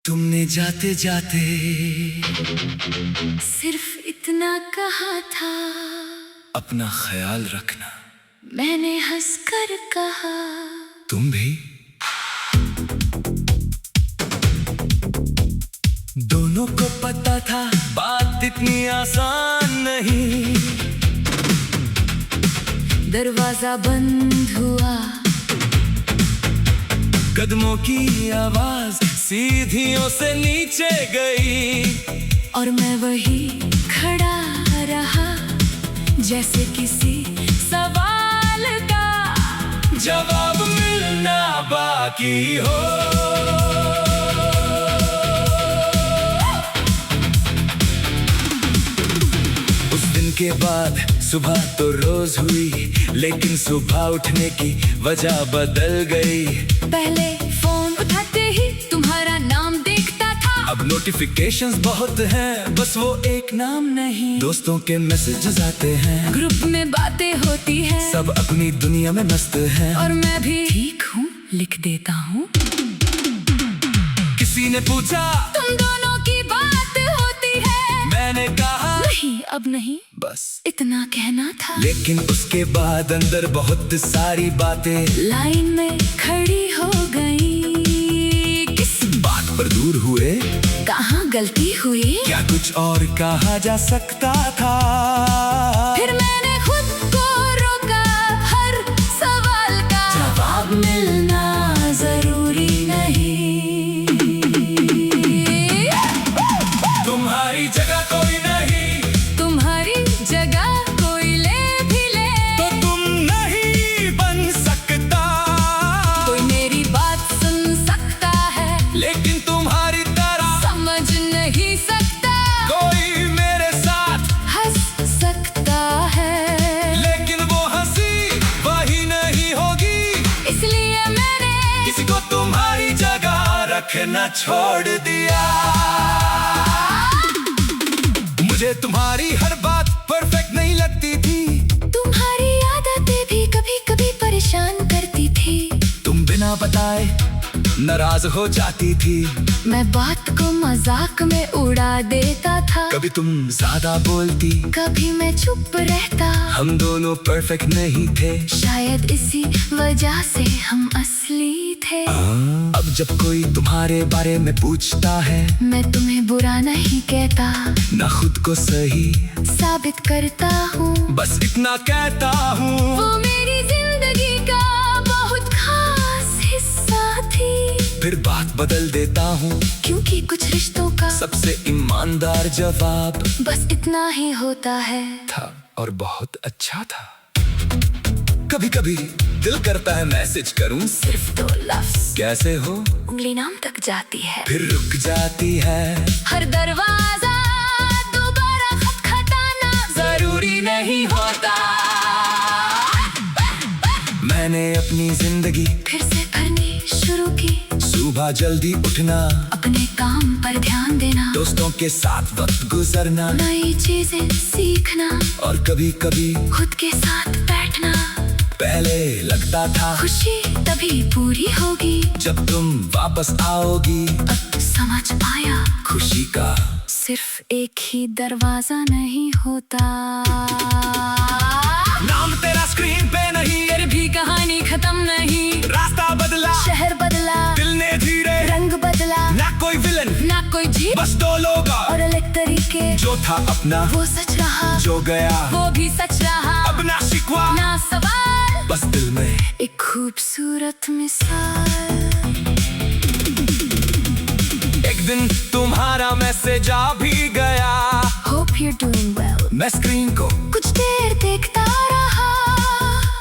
तुमने जाते जाते सिर्फ इतना कहा था, अपना ख्याल रखना। मैंने हंसकर कहा तुम भी। दोनों को पता था बात इतनी आसान नहीं। दरवाजा बंद हुआ, कदमों की आवाज सीढ़ियों से नीचे गई, और मैं वही खड़ा रहा जैसे किसी सवाल का जवाब मिलना बाकी हो। उस दिन के बाद सुबह तो रोज हुई, लेकिन सुबह उठने की वजह बदल गई। पहले फोन उठाते ही तुम्हारा नाम देखता था, अब नोटिफिकेशंस बहुत हैं, बस वो एक नाम नहीं। दोस्तों के मैसेजेस आते हैं, ग्रुप में बातें होती है, सब अपनी दुनिया में मस्त हैं। और मैं भी ठीक हूँ लिख देता हूँ। किसी ने पूछा तुम दोनों की बात होती है, मैंने कहा नहीं अब नहीं, बस इतना कहना था। लेकिन उसके बाद अंदर बहुत सारी बातें लाइन में खड़ी हो गई, किस बात पर दूर हुए। कहाँ गलती हुई, क्या कुछ और कहा जा सकता था। फिर मैंने खुद को रोका, हर सवाल का जवाब मिलना जरूरी नहीं। तुम्हारी जगह कोई नहीं, तुम्हारी जगह कोई ले भी ले, तो तुम नहीं बन सकता। कोई मेरी बात सुन सकता है, लेकिन तुम्हारी तरह समझ नहीं सकता। कोई मेरे साथ हंस सकता है, लेकिन वो हंसी वही नहीं होगी। इसलिए मैंने किसी को तुम्हारी जगह रखना छोड़ दिया। मुझे तुम्हारी हर बात परफेक्ट नहीं लगती थी, तुम्हारी आदतें भी कभी कभी परेशान करती थी। तुम बिना बताए नाराज हो जाती थी, मैं बात को मजाक में उड़ा देता था, कभी तुम ज्यादा बोलती, कभी मैं चुप रहता। हम दोनों परफेक्ट नहीं थे, शायद इसी वजह से हम असली थे। अब जब कोई तुम्हारे बारे में पूछता है, मैं तुम्हें बुरा नहीं कहता, ना खुद को सही साबित करता हूँ, बस इतना कहता हूँ। वो मेरी जिंदगी का बहुत खास हिस्सा थी। फिर बात बदल देता हूँ, क्योंकि कुछ रिश्तों का सबसे ईमानदार जवाब बस इतना ही होता है। था, और बहुत अच्छा था। कभी कभी दिल करता है मैसेज करूं, सिर्फ 2 लफ्ज, कैसे हो, उंगली नाम तक जाती है, फिर रुक जाती है। हर दरवाजा दोबारा खटखटाना जरूरी नहीं होता। मैंने अपनी जिंदगी फिर से भरनी शुरू की, सुबह जल्दी उठना, अपने काम पर ध्यान देना, दोस्तों के साथ वक्त गुजरना, नई चीजें सीखना, और कभी कभी खुद के साथ बैठना। पहले लगता था खुशी तभी पूरी होगी जब तुम वापस आओगी। अब समझ पाया, खुशी का सिर्फ एक ही दरवाजा नहीं होता। नाम तेरा स्क्रीन पे नहीं, फिर भी कहानी खत्म नहीं। रास्ता बदला, शहर बदला, दिल ने धीरे, रंग बदला, ना कोई विलन, ना कोई जीत, बस 2 लोग, और अलग तरीके। जो था अपना वो सच रहा, जो गया वो भी सच रहा। अब ना शिकवा, ना सवाल, बस दिल में एक खूबसूरत मिसाल। एक दिन तुम्हारा मैसेज आ भी गया, Hope you're doing well। मैं स्क्रीन को कुछ देर देखता रहा,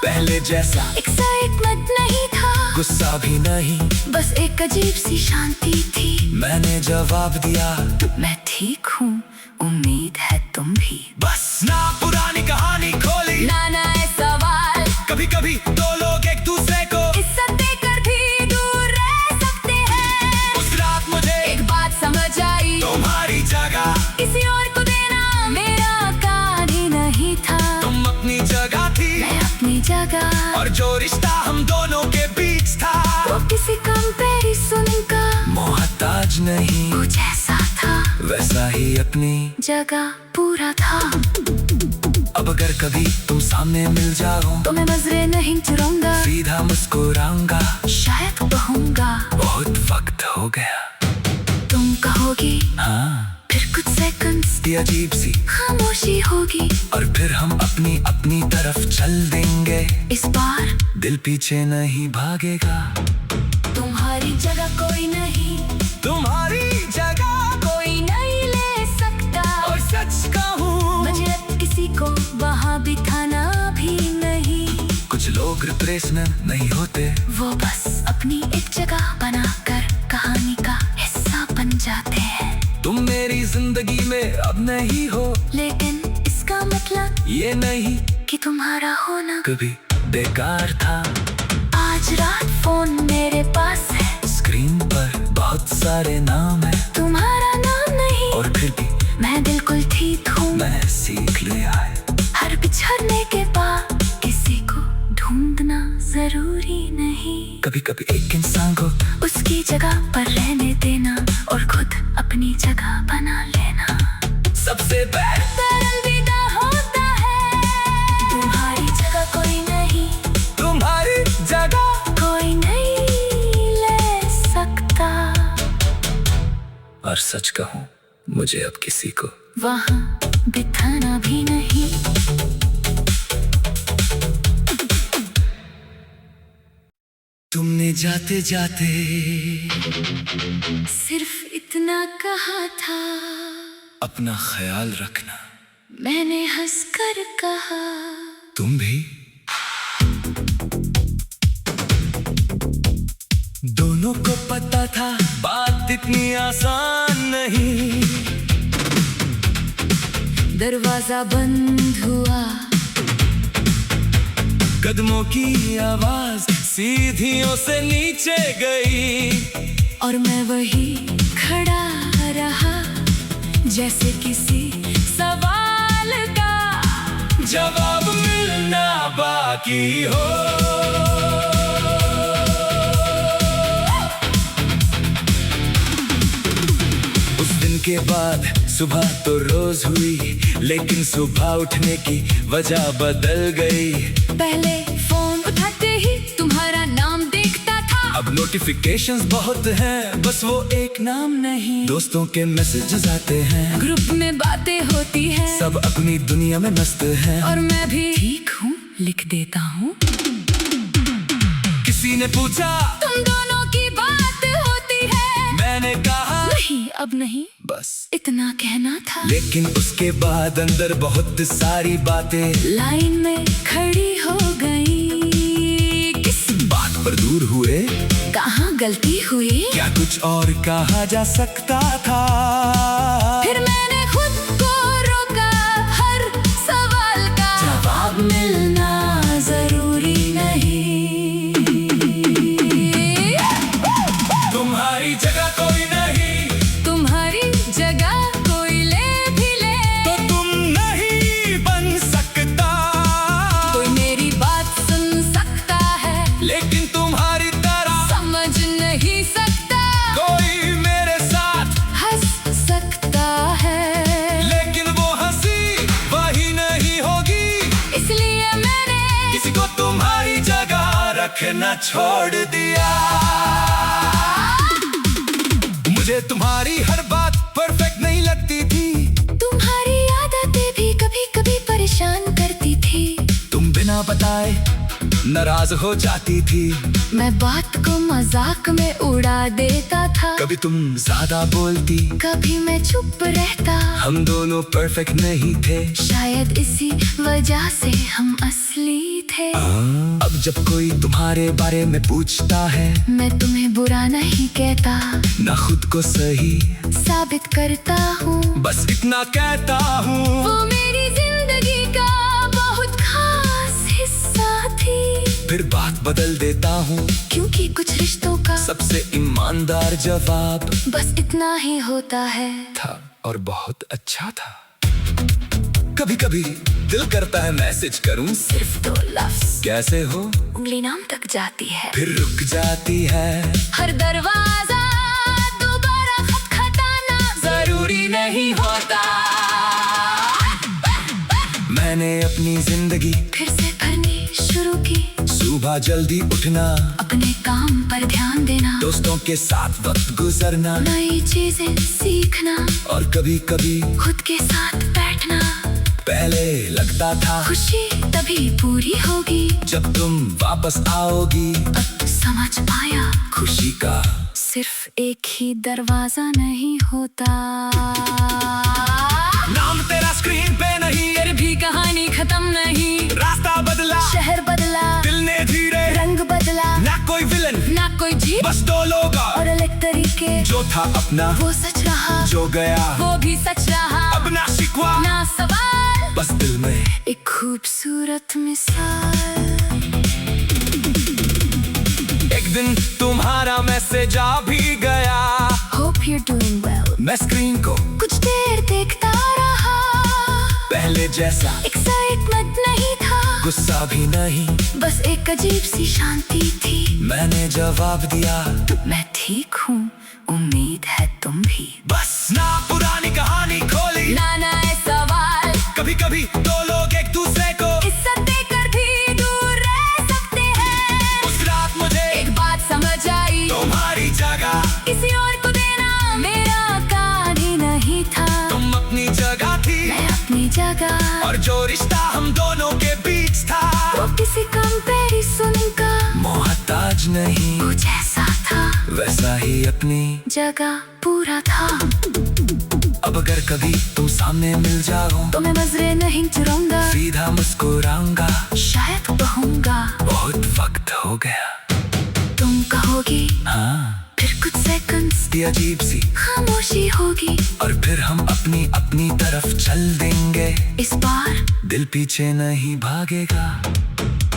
पहले जैसा एक्साइटमेंट नहीं था, गुस्सा भी नहीं, बस एक अजीब सी शांति थी। मैंने जवाब दिया, मैं ठीक हूँ, उम्मीद है तुम भी। बस ना पुरानी कहानी खोली, ना नए सवाल, कभी कभी 2 लोग एक दूसरे को इज्जत देकर भी दूर रह सकते हैं। उस रात मुझे एक बात समझ आई, तुम्हारी जगह किसी और को देना मेरा काम ही नहीं था। तुम अपनी जगह थी, मैं अपनी जगह, और जो रिश्ता हम दोनों के बीच था, वो किसी कंपैरिजन का मोहताज आज नहीं, वो जैसा था वैसा ही अपनी जगह पूरा था। अब अगर कभी तुम सामने मिल जाओ तो मैं नजरें नहीं चुराऊंगा, सीधा मुस्कुराऊंगा। शायद कहूंगा बहुत वक्त हो गया, तुम कहोगी हाँ। फिर कुछ सेकंड्स ये अजीब सी खामोशी होगी, और फिर हम अपनी अपनी तरफ चल देंगे। इस बार दिल पीछे नहीं भागेगा, तुम्हारी जगह कोई नहीं, तुम्हारी जगह कोई नहीं ले सकता। और सच कहूँ मुझे अब किसी को वहाँ बिठाना भी नहीं। कुछ लोग रिप्लेसमेंट नहीं होते, वो बस अपनी एक जगह बनाकर कहानी का हिस्सा बन जाते हैं। तुम मेरी जिंदगी में अब नहीं हो, लेकिन इसका मतलब ये नहीं कि तुम्हारा होना कभी बेकार था। आज रात फोन मेरे पास है, स्क्रीन पर बहुत सारे नाम है, तुम्हारा नाम नहीं, और फिर भी मैं बिल्कुल ठीक हूँ। मैं सीख लिया है, हर बिछड़ने के बाद किसी को ढूंढना जरूरी नहीं। कभी कभी एक इंसान को उसकी जगह पर रहने देना और खुद अपनी जगह बना लेना सबसे बेहतर अलविदा होता है। तुम्हारी जगह कोई नहीं, तुम्हारी जगह। कोई नहीं ले सकता। और सच कहूँ मुझे अब किसी को वहाँ बिठाना भी नहीं। तुमने जाते जाते सिर्फ इतना कहा था, अपना ख्याल रखना। मैंने हंसकर कहा तुम भी। दोनों को पता था बात इतनी आसान नहीं। दरवाजा बंद हुआ, कदमों की आवाज सीढ़ियों से नीचे गई, और मैं वही खड़ा रहा जैसे किसी सवाल का जवाब मिलना बाकी हो। उस दिन के बाद सुबह तो रोज हुई, लेकिन सुबह उठने की वजह बदल गई। पहले फोन उठाते ही तुम्हारा नाम देखता था, अब नोटिफिकेशंस बहुत हैं, बस वो एक नाम नहीं। दोस्तों के मैसेजेस आते हैं, ग्रुप में बातें होती है, सब अपनी दुनिया में मस्त हैं। और मैं भी ठीक हूँ लिख देता हूँ। किसी ने पूछा तुम दोनों की बात होती है, मैंने कहा नहीं अब नहीं, बस इतना कहना था। लेकिन उसके बाद अंदर बहुत सारी बातें लाइन में खड़ी हो गई, किस बात पर दूर हुए, कहाँ गलती हुई, क्या कुछ और कहा जा सकता था। फिर मैंने खुद को रोका, हर सवाल का जवाब मिलना जरूरी नहीं। तुम्हारी जगह कोई नहीं, तुम्हारी जगह कोई ले भी ले, तो तुम नहीं बन सकता। कोई मेरी बात सुन सकता है, लेकिन तुम्हारी तरह समझ नहीं सकता। कोई मेरे साथ हंस सकता है, लेकिन वो हंसी वही नहीं होगी। इसलिए मैंने किसी को तुम्हारी जगह रखना छोड़ दिया। मुझे तुम्हारी हर बात परफेक्ट नहीं लगती थी, तुम्हारी आदतें भी कभी कभी परेशान करती थी। तुम बिना बताए नाराज हो जाती थी, मैं बात को मजाक में उड़ा देता था, कभी तुम ज्यादा बोलती, कभी मैं चुप रहता। हम दोनों परफेक्ट नहीं थे, शायद इसी वजह से हम असली थे। अब जब कोई तुम्हारे बारे में पूछता है, मैं तुम्हें बुरा नहीं कहता, ना खुद को सही साबित करता हूँ, बस इतना कहता हूँ। वो मेरी जिंदगी का बहुत खास हिस्सा थी। फिर बात बदल देता हूँ, क्योंकि कुछ रिश्तों का सबसे ईमानदार जवाब बस इतना ही होता है। था, और बहुत अच्छा था। कभी कभी दिल करता है मैसेज करूं, सिर्फ 2 लफ्ज, कैसे हो, उंगली नाम तक जाती है, फिर रुक जाती है। हर दरवाजा दोबारा अपनी जिंदगी फिर से भरनी शुरू की। सुबह जल्दी उठना, अपने काम पर ध्यान देना, दोस्तों के साथ वक्त गुजरना, नई चीजें सीखना और कभी कभी खुद के साथ बैठना। पहले लगता था खुशी तभी पूरी होगी जब तुम वापस आओगी। अब समझ आया खुशी का सिर्फ एक ही दरवाजा नहीं होता। नाम तेरा स्क्रीन पे नहीं, फिर भी कहानी खत्म नहीं। रास्ता बदला, शहर बदला, दिल ने धीरे, रंग बदला, ना कोई विलन ना कोई जीत, बस दो लोग और अलग तरीके। जो था अपना वो सच रहा, जो गया वो भी सच रहा। अब ना शिकवा ना सवाल, बस दिल में एक खूबसूरत मिसाल। एक दिन तुम्हारा मैसेज आ भी गया। Hope you're doing well। मैं स्क्रीन को कुछ देर देखता रहा, पहले जैसा एक्साइटमेंट नहीं था, गुस्सा भी नहीं, बस एक अजीब सी शांति थी। मैंने जवाब दिया, मैं ठीक हूँ, उम्मीद है तुम भी। बस ना पुरानी कहानी खोली, ना नए सवाल, कभी कभी दो लोग एक दूसरे को इज्जत देकर भी दूर रह सकते हैं। उस रात मुझे एक बात समझ आई, तुम्हारी जगह किसी और को देना मेरा काम ही नहीं था। तुम अपनी जगह थी, मैं अपनी जगह, और जो रिश्ता हम दोनों के बीच था वो किसी कंपैरिजन का मोहताज नहीं, वो जैसा था वैसा ही अपनी जगह पूरा था। अब अगर कभी तुम सामने मिल जाओ तो मैं नजरें नहीं चुराऊंगा, सीधा मुस्कुराऊंगा, शायद कहूँगा बहुत वक्त हो गया। तुम कहोगी हाँ, फिर कुछ सेकंड्स ये अजीब सी खामोशी होगी, और फिर हम अपनी अपनी तरफ चल देंगे। इस बार दिल पीछे नहीं भागेगा,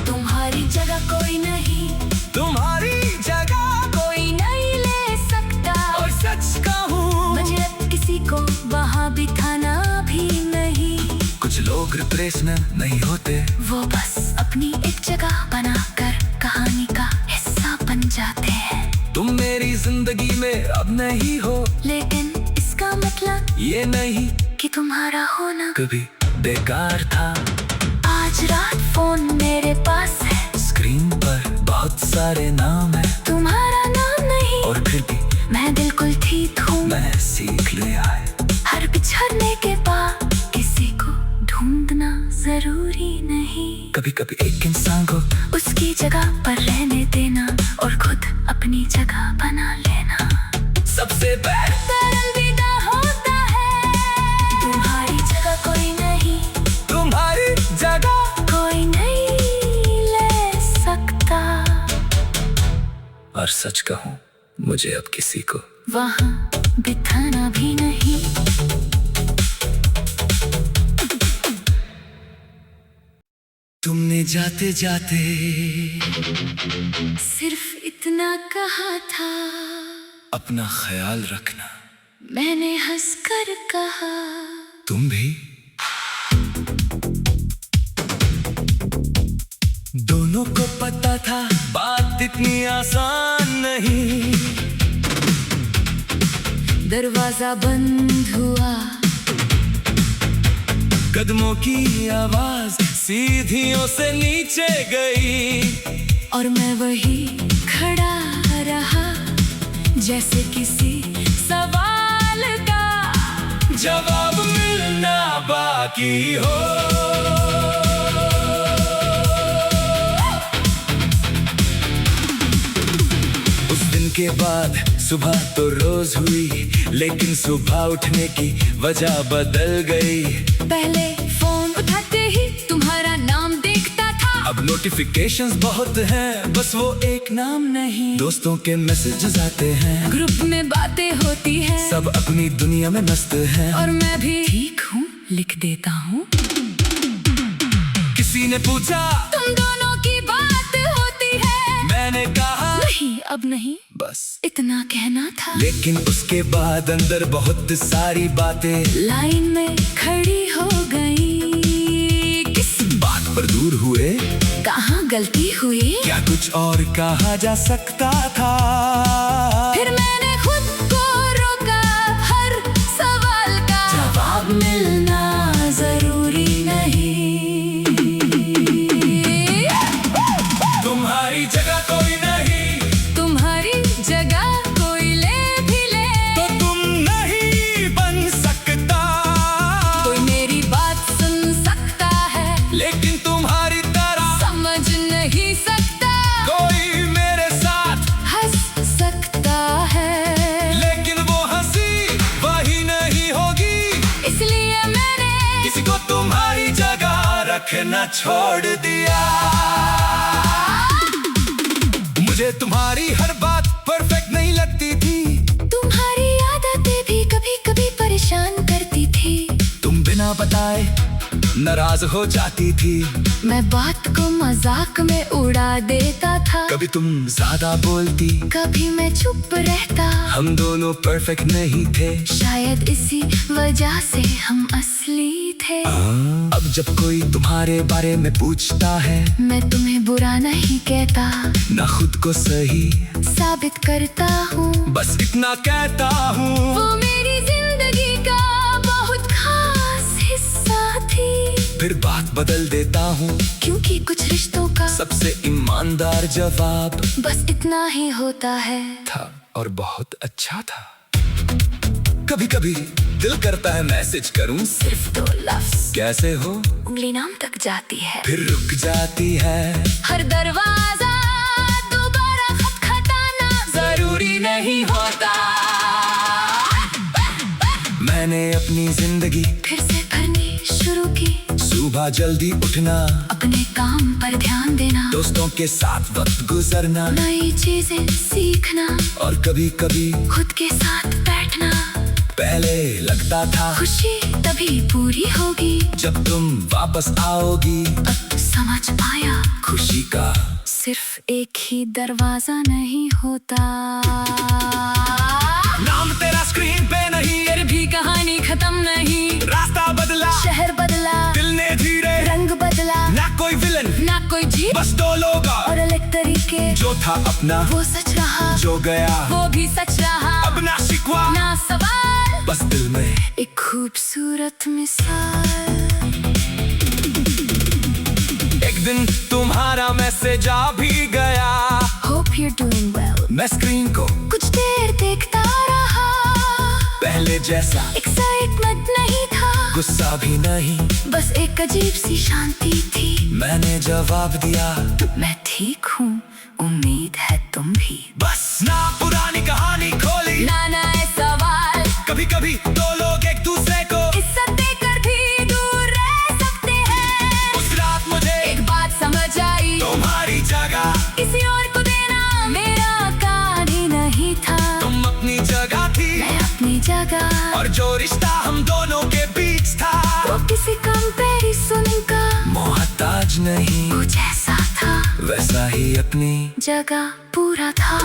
तुम्हारी जगह कोई नहीं, तुम्हारी जगह कोई नहीं ले सकता। और सच कहूँ मुझे अब किसी को वहाँ बिठाना भी नहीं। कुछ लोग रिप्लेसमेंट नहीं होते, वो बस अपनी एक जगह बनाकर कहानी का हिस्सा बन जाते हैं। तुम मेरी जिंदगी में अब नहीं हो, लेकिन इसका मतलब ये नहीं कि तुम्हारा होना कभी बेकार था। आज रात फोन मेरे पास है, स्क्रीन पर बहुत सारे नाम है, तुम्हारा नाम नहीं, और फिर भी मैं बिल्कुल ठीक हूँ। मैं सीख लिया है, हर बिछड़ने के बाद किसी को ढूंढना जरूरी नहीं। कभी कभी एक इंसान को उसकी जगह पर रहने देना और खुद अपनी जगह बना लेना सबसे बेहतर अलविदा होता है। तुम्हारी जगह कोई नहीं, तुम्हारी जगह कोई नहीं ले सकता। और सच कहूँ मुझे अब किसी को वहाँ बिठाना भी नहीं। तुमने जाते जाते सिर्फ इतना कहा था, अपना ख्याल रखना। मैंने हंसकर कहा, तुम भी। दोनों को पता था बात इतनी आसान नहीं। दरवाजा बंद हुआ, कदमों की आवाज सीढ़ियों से नीचे गई, और मैं वही खड़ा रहा जैसे किसी सवाल का जवाब मिलना बाकी हो। उस दिन के बाद सुबह तो रोज हुई, लेकिन सुबह उठने की वजह बदल गई। पहले फोन उठाते ही तुम्हारा नाम देखता था, अब नोटिफिकेशंस बहुत हैं, बस वो एक नाम नहीं। दोस्तों के मैसेजेस आते हैं, ग्रुप में बातें होती है, सब अपनी दुनिया में मस्त हैं। और मैं भी ठीक हूँ लिख देता हूँ। किसी ने पूछा तुम दोनों की बात होती है, मैंने कहा नहीं अब नहीं, बस इतना कहना था। लेकिन उसके बाद अंदर बहुत सारी बातें लाइन में खड़ी हो गई, किस बात पर दूर हुए, कहाँ गलती हुई, क्या कुछ और कहा जा सकता था। फिर मैंने खुद को रोका, हर सवाल का जवाब मिलना जरूरी नहीं। रखना छोड़ दिया। मुझे तुम्हारी हर बात परफेक्ट नहीं लगती थी, तुम्हारी आदतें भी कभी कभी परेशान करती थी। तुम बिना बताए नाराज हो जाती थी, मैं बात को मजाक में उड़ा देता था। कभी तुम ज्यादा बोलती, कभी मैं चुप रहता। हम दोनों परफेक्ट नहीं थे, शायद इसी वजह से हम असली थे। अब जब कोई तुम्हारे बारे में पूछता है, मैं तुम्हें बुरा नहीं कहता, ना खुद को सही साबित करता हूँ। बस इतना कहता हूँ, वो मेरी जिंदगी का बहुत खास हिस्सा थी। फिर बात बदल देता हूँ, क्योंकि कुछ रिश्तों का सबसे ईमानदार जवाब बस इतना ही होता है। था और बहुत अच्छा था। कभी कभी दिल करता है मैसेज करूं, सिर्फ 2 लफ्ज, कैसे हो, उंगली नाम तक जाती है, फिर रुक जाती है। हर दरवाजा दोबारा खटखटाना जरूरी नहीं होता। मैंने अपनी जिंदगी फिर से भरनी शुरू की, सुबह जल्दी उठना, अपने काम पर ध्यान देना, दोस्तों के साथ वक्त गुजरना, नई चीजें सीखना, और कभी कभी खुद के साथ बैठना। पहले लगता था खुशी तभी पूरी होगी जब तुम वापस आओगी। अब समझ आया, खुशी का सिर्फ एक ही दरवाजा नहीं होता। नाम तेरा स्क्रीन पे नहीं, फिर भी कहानी खत्म नहीं। रास्ता बदला, शहर बदला, दिल ने धीरे, रंग बदला, ना कोई विलन, ना कोई जीत, बस 2 लोग और अलग तरीके। जो था अपना वो सच रहा, जो गया वो भी सच रहा। अब ना शिकवा ना सवाल, बस दिल में एक खूबसूरत मिसाल। एक दिन तुम्हारा मैसेज आ भी गया, Hope you're doing well। मैं स्क्रीन को कुछ देर देखता रहा, पहले जैसा एक्साइटमेंट नहीं था, गुस्सा भी नहीं, बस एक अजीब सी शांति थी। मैंने जवाब दिया, मैं ठीक हूँ, उम्मीद है तुम भी। बस ना पुरानी कहानी खोली, ना नए सवाल, कभी कभी 2 लोग एक दूसरे को इज्जत देकर भी दूर रह सकते हैं। उस रात मुझे एक बात समझ आई, तुम्हारी जगह किसी और को देना मेरा काम ही नहीं था। तुम अपनी जगह थी, मैं अपनी जगह, और जो रिश्ता हम दोनों के बीच था, वो किसी कंपैरिजन का मोहताज नहीं, कुछ ऐसा था, वैसा ही अपनी जगह पूरा था।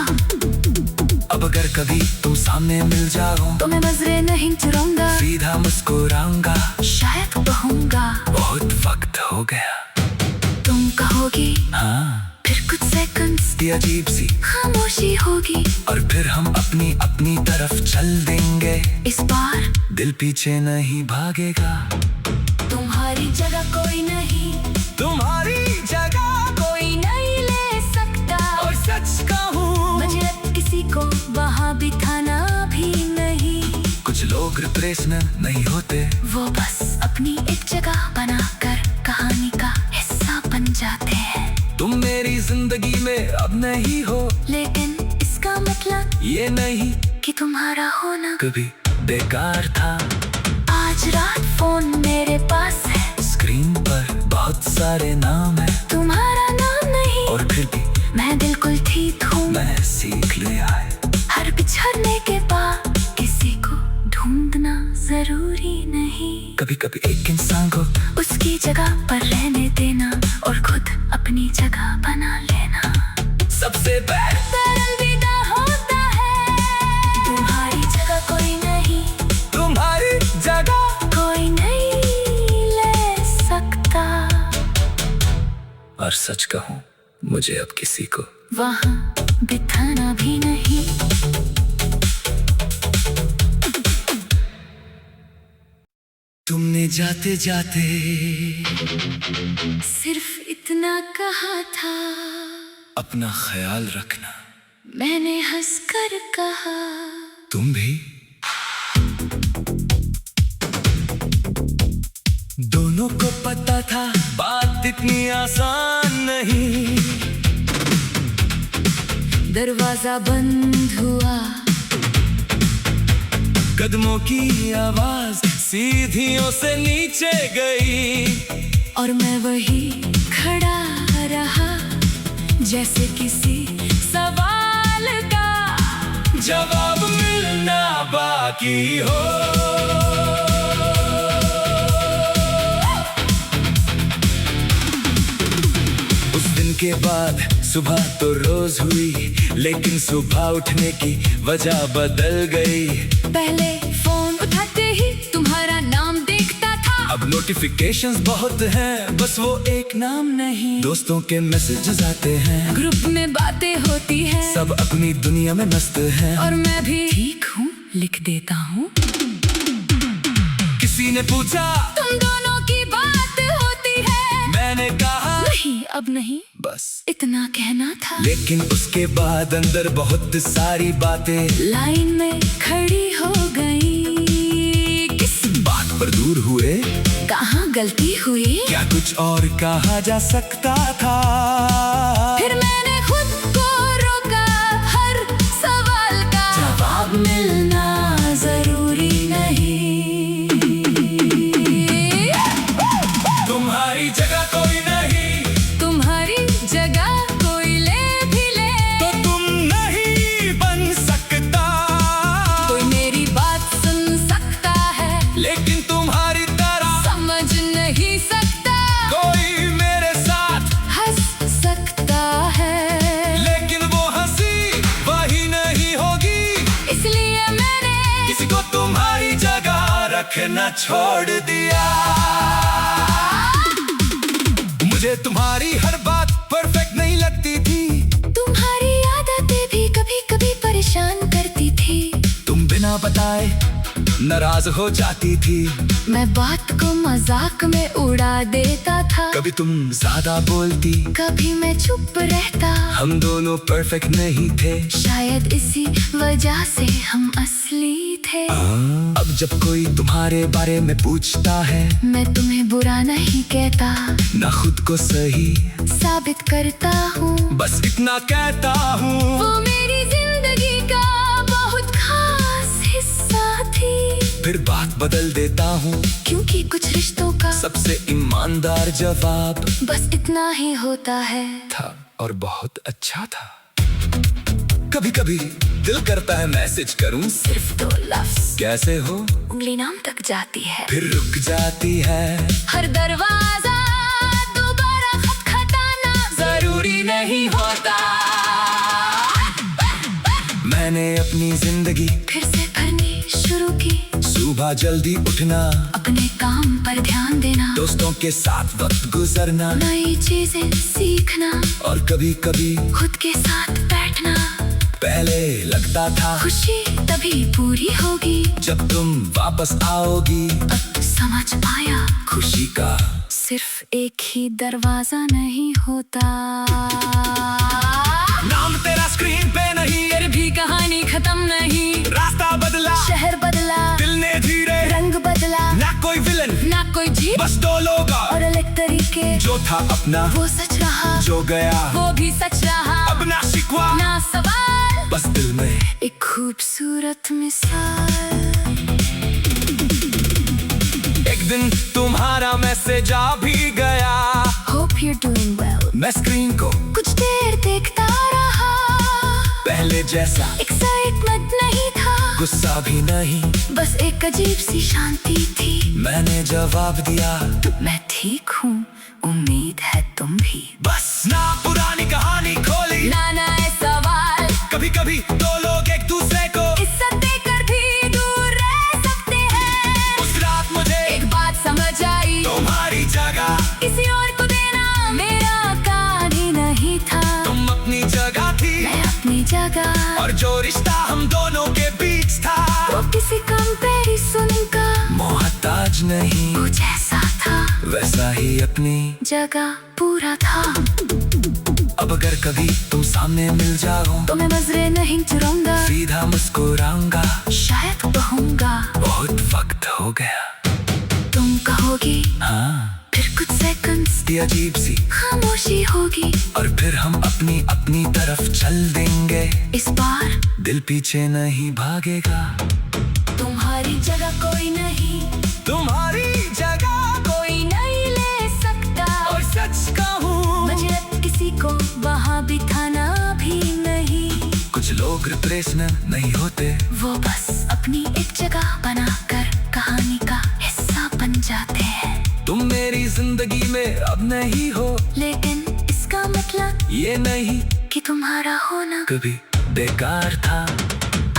अब अगर कभी तुम सामने मिल जाओ, तो मैं नजरें नहीं चुराऊंगा, सीधा मुस्कुराऊंगा, शायद कहूँगा बहुत वक्त हो गया। तुम कहोगी, हाँ, फिर कुछ सेकंड्स ये अजीब सी खामोशी होगी, और फिर हम अपनी अपनी तरफ चल देंगे। इस बार दिल पीछे नहीं भागेगा, तुम्हारी जगह कोई नहीं, तुम्हारी जगह कोई नहीं ले सकता। और सच कहूँ, मुझे किसी को वहाँ बिठाना भी नहीं। कुछ लोग रिप्लेसमेंट नहीं होते, वो बस अपनी एक जगह बनाकर कहानी का हिस्सा बन जाते हैं। तुम मेरी जिंदगी में अब नहीं हो, लेकिन इसका मतलब ये नहीं कि तुम्हारा होना कभी बेकार था। आज रात फोन मेरे पास है, स्क्रीन पर बहुत सारे नाम है, तुम्हारा नाम नहीं, और फिर भी मैं बिल्कुल ठीक हूँ। मैं सीख लिया है, हर बिछड़ने के बाद किसी को ढूंढना जरूरी नहीं। कभी कभी एक इंसान को उसकी जगह पर रहने देना, और खुद अपनी जगह बना लेना सबसे बेहतर अलविदा होता है। तुम्हारी जगह कोई नहीं, तुम्हारी जगह कोई नहीं ले सकता। और सच कहूँ, मुझे अब किसी को वहाँ बिठाना भी नहीं। तुमने जाते जाते सिर्फ इतना कहा था, अपना ख्याल रखना। मैंने हंसकर कहा, तुम भी। दोनों को पता था बात इतनी आसान नहीं। दरवाजा बंद हुआ, कदमों की आवाज सीढ़ियों से नीचे गई। और मैं वही खड़ा रहा, जैसे किसी सवाल का जवाब मिलना बाकी हो। उस दिन के बाद सुबह तो रोज हुई, लेकिन सुबह उठने की वजह बदल गई। पहले फोन उठाते ही तुम्हारा नाम देखता था, अब नोटिफिकेशंस बहुत हैं, बस वो एक नाम नहीं। दोस्तों के मैसेजेस आते हैं, ग्रुप में बातें होती है, सब अपनी दुनिया में मस्त हैं। और मैं भी ठीक हूँ, लिख देता हूँ। किसी ने पूछा तुम दोनों की बात होती है, मैंने कहा नहीं अब नहीं, बस इतना कहना था। लेकिन उसके बाद अंदर बहुत सारी बातें लाइन में खड़ी हो गई, किस बात पर दूर हुए, कहाँ गलती हुई, क्या कुछ और कहा जा सकता था। फिर मैंने खुद को रोका, हर सवाल का जवाब मिलना जरूरी नहीं। तुम्हारी जगह कोई नहीं, तुम्हारी जगह कोई ले भी ले, तो तुम नहीं बन सकता। कोई मेरी बात सुन सकता है, लेकिन तुम्हारी तरह समझ नहीं सकता। कोई मेरे साथ हंस सकता है, लेकिन वो हंसी वही नहीं होगी। इसलिए मैंने किसी को तुम्हारी जगह रखना छोड़ दिया। मुझे तुम्हारी हर बात परफेक्ट नहीं लगती थी, तुम्हारी आदतें भी कभी कभी परेशान करती थी। तुम बिना बताए नाराज हो जाती थी, मैं बात को मजाक में उड़ा देता था, कभी तुम ज्यादा बोलती, कभी मैं चुप रहता। हम दोनों परफेक्ट नहीं थे, शायद इसी वजह से हम असली थे। अब जब कोई तुम्हारे बारे में पूछता है, मैं तुम्हें बुरा नहीं कहता, ना खुद को सही साबित करता हूँ। बस इतना कहता हूँ, वो मेरी जिंदगी का बहुत खास हिस्सा थी। फिर बात बदल देता हूँ, क्योंकि कुछ रिश्तों का सबसे ईमानदार जवाब बस इतना ही होता है। था और बहुत अच्छा था। कभी कभी दिल करता है मैसेज करूं, सिर्फ 2 लफ्ज, कैसे हो, उंगली नाम तक जाती है, फिर रुक जाती है। हर दरवाजा दोबारा खटखटाना जरूरी नहीं होता। मैंने अपनी जिंदगी फिर से भरनी शुरू की, सुबह जल्दी उठना, अपने काम पर ध्यान देना, दोस्तों के साथ वक्त गुजरना, नई चीजें सीखना, और कभी कभी खुद के साथ बैठना। पहले लगता था खुशी तभी पूरी होगी जब तुम वापस आओगी। अब समझ आया, खुशी का सिर्फ एक ही दरवाजा नहीं होता। नाम तेरा स्क्रीन पे नहीं, फिर भी कहानी खत्म नहीं, रास्ता बदला, शहर बदला, दिल ने धीरे रंग बदला, ना कोई विलन, ना कोई जीत, बस 2 लोग और अलग तरीके। जो था अपना वो सच रहा, जो गया वो भी सच रहा, अब ना शिकवा ना सवाल, बस दिल में एक खूबसूरत मिसाल। एक दिन तुम्हारा मैसेज आ भी गया, Hope you're doing well। मैं स्क्रीन को कुछ देर देखता रहा, पहले जैसा एक्साइटमेंट नहीं था, गुस्सा भी नहीं, बस एक अजीब सी शांति थी। मैंने जवाब दिया, मैं ठीक हूँ, उम्मीद है तुम भी। बस ना पुरानी कहानी खोली, ना नए सवाल, कभी कभी 2 लोग एक दूसरे को इज्जत देकर भी दूर रह सकते हैं। उस रात मुझे एक बात समझ आई, तुम्हारी जगह किसी और को देना मेरा काम ही नहीं था। तुम अपनी जगह थी, मैं अपनी जगह, और जो रिश्ता हम दोनों के बीच था, वो किसी कंपैरिजन का मोहताज नहीं, कुछ ऐसा था, वैसा ही अपनी जगह पूरा था। अब अगर कभी तुम सामने मिल जाओ, तो मैं नजरें नहीं चुराऊंगा, सीधा मुस्कुराऊंगा, शायद कहूंगा बहुत वक्त हो गया। तुम कहोगी, हाँ, फिर कुछ सेकंड्स की अजीब सी खामोशी होगी, और फिर हम अपनी अपनी तरफ चल देंगे। इस बार दिल पीछे नहीं भागेगा, तुम्हारी जगह कोई नहीं, तुम्हारी जगह कोई नहीं ले सकता। वहाँ बिठाना भी नहीं। कुछ लोग रिप्लेसमेंट नहीं होते, वो बस अपनी एक जगह बनाकर कहानी का हिस्सा बन जाते हैं। तुम मेरी जिंदगी में अब नहीं हो, लेकिन इसका मतलब ये नहीं कि तुम्हारा होना कभी बेकार था।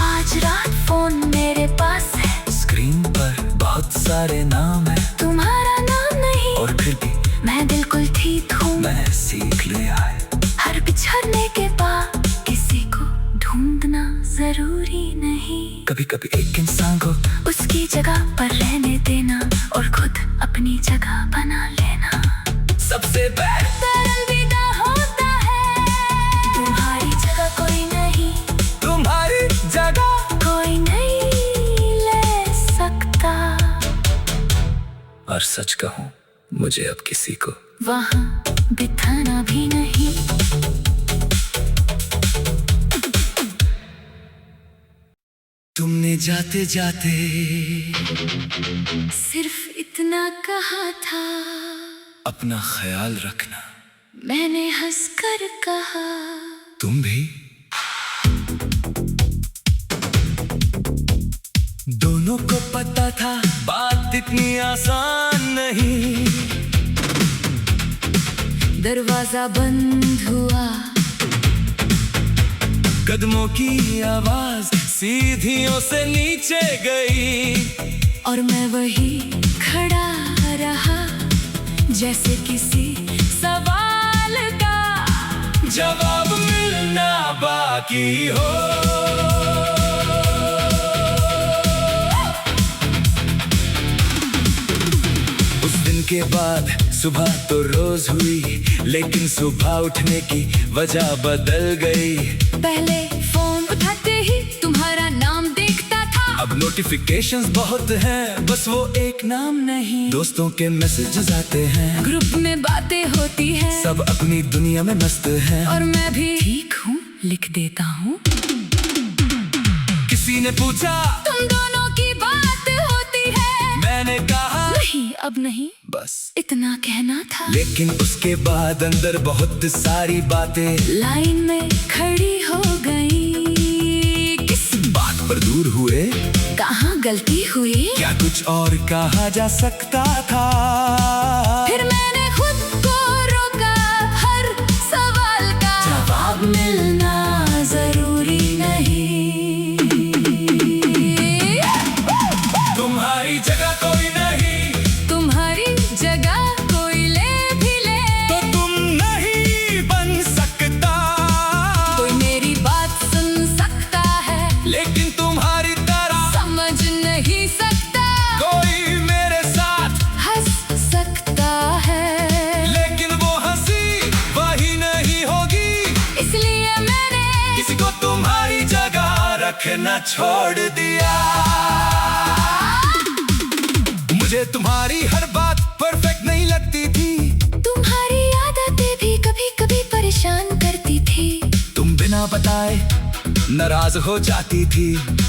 आज रात फोन मेरे पास है, स्क्रीन पर बहुत सारे नाम है, तुम्हारा नाम नहीं। और फिर भी मैं बिल्कुल ठीक हूँ। मैं सीख लिया है, हर बिछड़ने के बाद किसी को ढूंढना जरूरी नहीं। कभी कभी एक इंसान को उसकी जगह पर रहने देना और खुद अपनी जगह बना लेना सबसे बेहतर अलविदा होता है। तुम्हारी जगह कोई नहीं, तुम्हारी जगह कोई नहीं ले सकता। और सच कहूँ, मुझे अब किसी को वहाँ बिठाना भी नहीं। तुमने जाते जाते सिर्फ इतना कहा था, अपना ख्याल रखना। मैंने हंसकर कहा तुम भी। दोनों को पता था बात इतनी आसान नहीं। दरवाजा बंद हुआ, कदमों की आवाज सीढ़ियों से नीचे गई, और मैं वही खड़ा रहा जैसे किसी सवाल का जवाब मिलना बाकी हो। उस दिन के बाद सुबह तो रोज हुई, लेकिन सुबह उठने की वजह बदल गई। पहले फोन उठाते ही तुम्हारा नाम देखता था, अब नोटिफिकेशंस बहुत हैं, बस वो एक नाम नहीं। दोस्तों के मैसेजेस आते हैं, ग्रुप में बातें होती हैं, सब अपनी दुनिया में मस्त हैं। और मैं भी ठीक हूँ लिख देता हूँ। किसी ने पूछा तुम दोनों की बात होती है, मैंने कहा नहीं अब नहीं, बस इतना कहना था। लेकिन उसके बाद अंदर बहुत सारी बातें लाइन में खड़ी हो गई। किस बात पर दूर हुए, कहाँ गलती हुई, क्या कुछ और कहा जा सकता था। फिर मैंने खुद को रोका, हर सवाल का जवाब मिलना जरूरी नहीं। तुम्हारी जगह कोई नहीं, तुम्हारी जगह कोई ले भी ले, तो तुम नहीं बन सकता। कोई मेरी बात सुन सकता है, लेकिन तुम्हारी तरह समझ नहीं सकता। कोई मेरे साथ हंस सकता है, लेकिन वो हंसी वही नहीं होगी। इसलिए मैंने किसी को तुम्हारी जगह रखना छोड़ दिया। मुझे तुम्हारी हर बात परफेक्ट नहीं लगती थी, तुम्हारी आदतें भी कभी कभी परेशान करती थी। तुम बिना बताए नाराज हो जाती थी,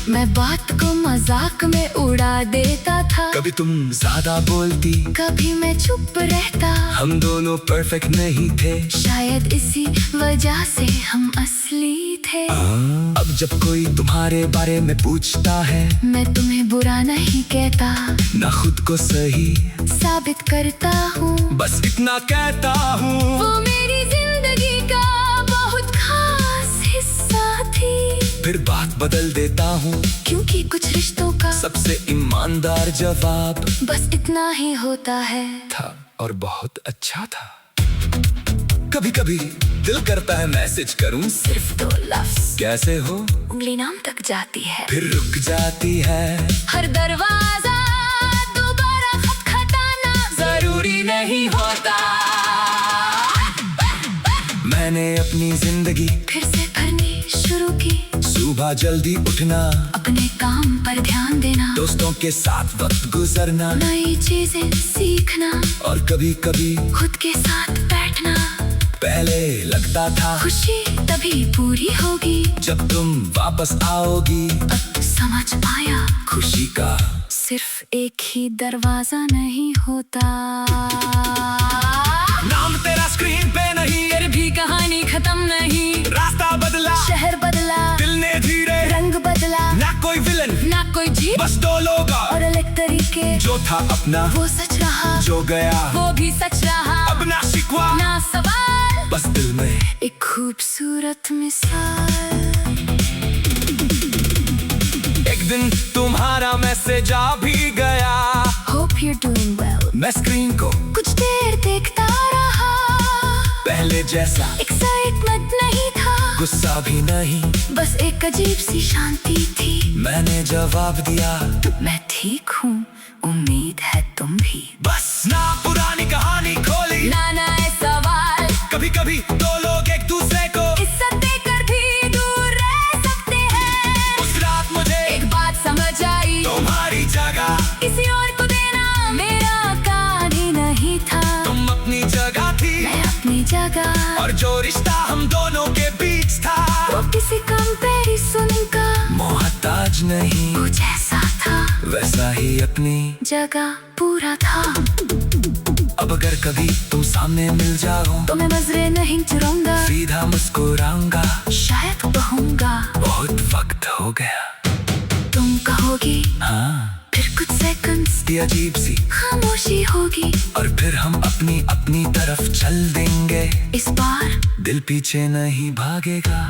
मैं बात को मजाक में उड़ा देता था, कभी तुम ज्यादा बोलती, कभी मैं चुप रहता। हम दोनों परफेक्ट नहीं थे, शायद इसी वजह से हम असली थे। अब जब कोई तुम्हारे बारे में पूछता है, मैं तुम्हें बुरा नहीं कहता, ना खुद को सही साबित करता हूँ, बस इतना कहता हूँ। वो मेरी जिंदगी का बहुत खास हिस्सा थी। फिर बात बदल देता हूँ, क्योंकि कुछ रिश्तों का सबसे ईमानदार जवाब बस इतना ही होता है। था, और बहुत अच्छा था। कभी कभी दिल करता है मैसेज करूं, सिर्फ 2 लफ्ज, कैसे हो, उंगली नाम तक जाती है, फिर रुक जाती है। हर दरवाजा दोबारा खटखटाना जरूरी नहीं होता। मैंने अपनी जिंदगी फिर से भरनी शुरू की, सुबह जल्दी उठना, अपने काम पर ध्यान देना, दोस्तों के साथ वक्त गुजरना, नई चीजें सीखना, और कभी कभी खुद के साथ बैठना। पहले लगता था खुशी तभी पूरी होगी जब तुम वापस आओगी। अब समझ आया, खुशी का सिर्फ एक ही दरवाजा नहीं होता। नाम तेरा स्क्रीन पे नहीं, फिर भी कहानी खत्म नहीं। रास्ता बदला, शहर बदला, दिल ने धीरे, रंग बदला, ना कोई विलन, ना कोई जीत, बस दो लोग। और अलग तरीके। जो था अपना वो सच रहा, जो गया वो भी सच रहा। अब ना शिकवा, ना सवाल, बस दिल में एक खूबसूरत मिसाल। एक दिन तुम्हारा मैसेज आ भी गया। Hope you're doing well। मैं स्क्रीन को कुछ देर देखता रहा। पहले जैसा एक्साइटमेंट नहीं था, गुस्सा भी नहीं, बस एक अजीब सी शांति थी। मैंने जवाब दिया, मैं ठीक हूँ, उम्मीद है तुम भी। बस ना पुरानी कहानी खोली, ना नए सवाल। कभी कभी दो लोग एक दूसरे को इज्जत देकर भी दूर रह सकते हैं। उस रात मुझे एक बात समझ आई, तुम्हारी जगह किसी और को देना मेरा काम ही नहीं था। तुम अपनी जगह थी, मैं अपनी जगह, और जो रिश्ता हम दोनों के बीच था वो किसी कंपैरिजन का मोहताज नहीं। वो जैसा था वैसा ही अपनी जगह पूरा था। अब अगर कभी तुम सामने मिल जाओ तो मैं नजरें नहीं चुराऊंगा, सीधा मुस्कुराऊंगा, शायद कहूंगा बहुत वक्त हो गया। तुम कहोगी, हाँ, फिर कुछ सेकंड्स की अजीब सी खामोशी होगी। और फिर हम अपनी अपनी तरफ चल देंगे। इस बार दिल पीछे नहीं भागेगा,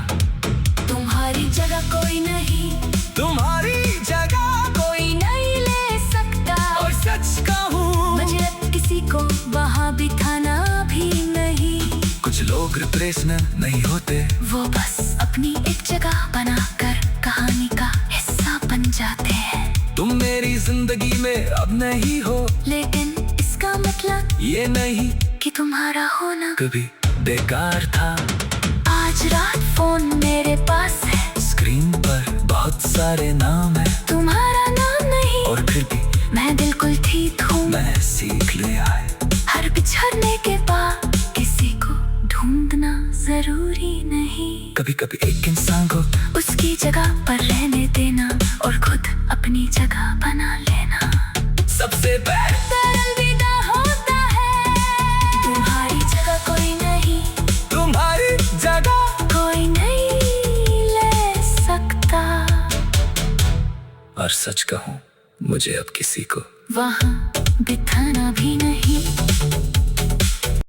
तुम्हारी जगह कोई नहीं, तुम्हारी जगह कोई नहीं ले सकता। और सच कहूँ मुझे अब किसी को वहाँ बिठाना भी नहीं। कुछ लोग रिप्लेसमेंट नहीं होते, वो बस अपनी एक जगह बनाकर कहानी का हिस्सा बन जाते हैं। तुम मेरी जिंदगी में अब नहीं हो, लेकिन इसका मतलब ये नहीं कि तुम्हारा होना कभी बेकार था। आज रात फोन मेरे पास है, स्क्रीन पर बहुत सारे नाम है, तुम्हारा नाम नहीं, और फिर भी मैं बिल्कुल ठीक हूँ। मैं सीख लिया है, हर बिछड़ने के बाद किसी को ढूंढना जरूरी नहीं। कभी कभी एक इंसान को उसकी जगह पर रहने देना और खुद अपनी जगह बना लेना सबसे बेहतर अलविदा होता है। तुम्हारी जगह कोई नहीं, तुम्हारी जगह कोई नहीं ले सकता। और सच कहूँ मुझे अब किसी को वहाँ बिठाना भी नहीं।